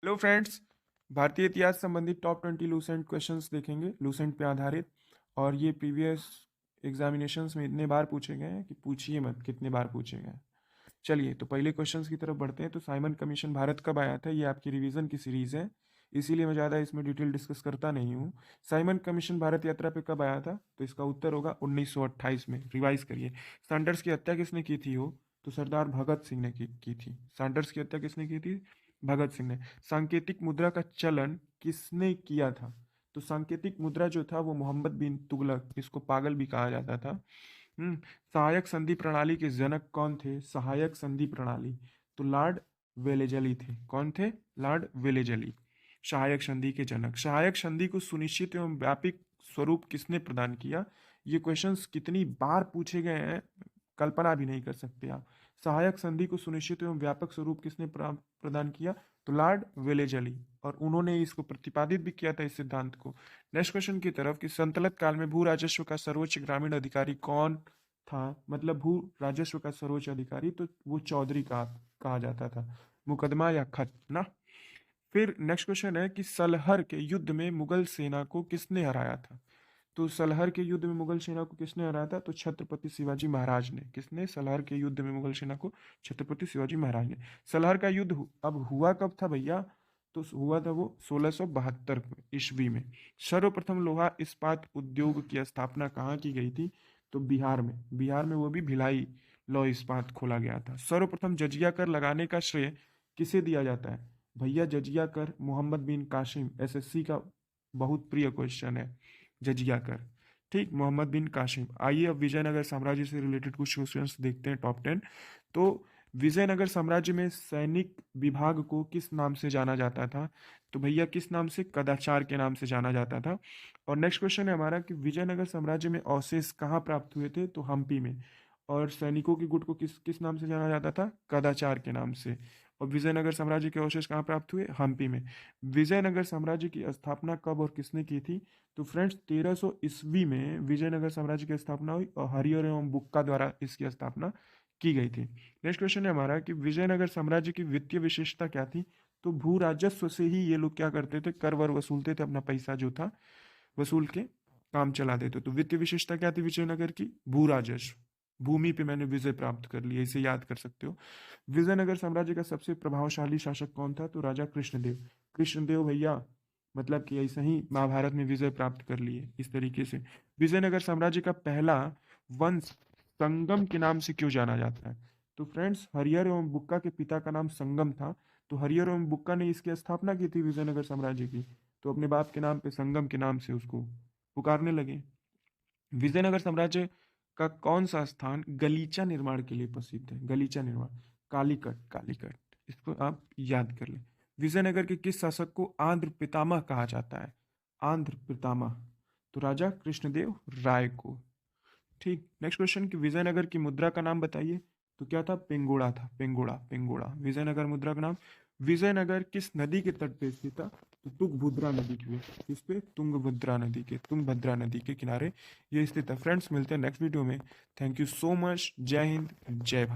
Hello friends, भारतीय इतिहास संबंधित टॉप 20 लूसेंट क्वेश्चंस देखेंगे लूसेंट पे आधारित। और ये प्रीवियस एग्जामिनेशंस में इतने बार पूछे गए हैं कि पूछिए मत कितने बार पूछे गए हैं। चलिए तो पहले क्वेश्चंस की तरफ बढ़ते हैं। तो साइमन कमीशन भारत कब आया था? ये आपकी रिवीजन की सीरीज है, इसीलिए मैं ज़्यादा इसमें डिटेल डिस्कस करता नहीं हूँ। साइमन कमीशन भारत यात्रा पे कब आया था? तो इसका उत्तर होगा 1928 में। रिवाइज करिए। सैंडर्स की हत्या किसने की थी? हो तो सरदार भगत सिंह ने की थी। सैंडर्स की हत्या किसने की थी? भगत सिंह ने। सांकेतिक मुद्रा का चलन किसने किया था? तो सांकेतिक मुद्रा जो था वो मोहम्मद बिन तुगलक, इसको पागल भी कहा जाता था। हम्म। सहायक संधि प्रणाली के जनक कौन थे? सहायक संधि प्रणाली, तो लॉर्ड वेलेजली थे। कौन थे? Lord Wellesley. सहायक संधि के जनक। सहायक संधि को सुनिश्चित एवं व्यापक स्वरूप किसने प्रदान किया? ये क्वेश्चंस कितनी बार पूछे गए हैं, कल्पना भी नहीं कर सकते आप। सहायक संधि को सुनिश्चित एवं व्यापक स्वरूप किसने प्रदान किया? तो लॉर्ड वेलेजली। और उन्होंने इसको प्रतिपादित भी किया था, इस सिद्धांत को। नेक्स्ट क्वेश्चन की तरफ कि संतलत काल में भू राजस्व का सर्वोच्च ग्रामीण अधिकारी कौन था? मतलब भू राजस्व का सर्वोच्च अधिकारी, तो वो चौधरी का कहा जाता था। मुकदमा या खत ना। फिर नेक्स्ट क्वेश्चन है कि सलहर के युद्ध में मुगल सेना को किसने हराया था? तो सलहर के युद्ध में मुगल सेना को किसने हराया था? तो छत्रपति शिवाजी महाराज ने। किसने? सलहर के युद्ध में मुगल सेना को छत्रपति शिवाजी महाराज ने। सलहर का युद्ध अब हुआ कब था भैया? तो हुआ था वो 1672 ईस्वी में। सर्वप्रथम लोहा इस्पात उद्योग की स्थापना कहाँ की गई थी? तो बिहार में। बिहार में वो भी भिलाई लौह इस्पात खोला गया था। सर्वप्रथम जजिया कर लगाने का श्रेय किसे दिया जाता है? भैया जजिया कर मोहम्मद बिन कासिम, एसएससी का बहुत प्रिय क्वेश्चन है जजिया कर। ठीक, मोहम्मद बिन कासिम। आइए अब विजयनगर साम्राज्य से रिलेटेड कुछ क्वेश्चंस देखते हैं, टॉप 10। तो विजयनगर साम्राज्य में सैनिक विभाग को किस नाम से जाना जाता था? तो भैया किस नाम से? कदाचार के नाम से जाना जाता था। और नेक्स्ट क्वेश्चन है हमारा कि विजयनगर साम्राज्य में अवशेष कहाँ प्राप्त हुए थे? तो हम्पी में। और सैनिकों के गुट को किस किस नाम से जाना जाता था? कदाचार के नाम से। और विजयनगर साम्राज्य के अवशेष कहाँ प्राप्त हुए? हम्पी में। विजयनगर साम्राज्य की स्थापना कब और किसने की थी? तो फ्रेंड्स 1300 ईस्वी में विजयनगर साम्राज्य की स्थापना हुई और हरिहर एवं बुक्का द्वारा इसकी स्थापना की गई थी। नेक्स्ट क्वेश्चन है हमारा कि विजयनगर साम्राज्य की वित्तीय विशेषता क्या थी? तो भू राजस्व से ही ये लोग क्या करते थे? कर वर वसूलते थे, अपना पैसा जो था वसूल के काम चला देते। तो वित्तीय विशेषता क्या थी विजयनगर की? भू राजस्व। भूमि पे मैंने विजय प्राप्त कर लिया, इसे याद कर सकते हो। विजयनगर साम्राज्य का सबसे प्रभावशाली शासक कौन था? तो राजा कृष्णदेव। कृष्णदेव भैया, मतलब कि ऐसे ही महाभारत में विजय प्राप्त कर लिए इस तरीके से। विजयनगर साम्राज्य का पहला वंश संगम के नाम से क्यों जाना जाता है? तो फ्रेंड्स हरिहर एवं बुक्का के पिता का नाम संगम था। तो हरिहर एवं बुक्का ने इसकी स्थापना की थी विजयनगर साम्राज्य की। तो अपने बाप के नाम पे संगम के नाम से उसको पुकारने लगे। विजयनगर साम्राज्य का कौन सा स्थान गलीचा निर्माण के लिए प्रसिद्ध है? गलीचा निर्माण, कालीकट। कालीकट, इसको आप याद कर लें। विजयनगर के किस शासक को आंध्र पितामह कहा जाता है? आंध्र पितामह, तो राजा कृष्णदेव राय को। ठीक, नेक्स्ट क्वेश्चन कि विजयनगर की मुद्रा का नाम बताइए। तो क्या था? पेंगोड़ा था। पेंगोड़ा, पेंगोड़ा विजयनगर मुद्रा का नाम। विजयनगर किस नदी के तट पे स्थित था? तो तुंगभद्रा नदी के। किस पे? तुंगभद्रा नदी के, तुंगभद्रा नदी के किनारे ये स्थित है। फ्रेंड्स मिलते हैं नेक्स्ट वीडियो में। Thank you so much. जय हिंद, जय भारत।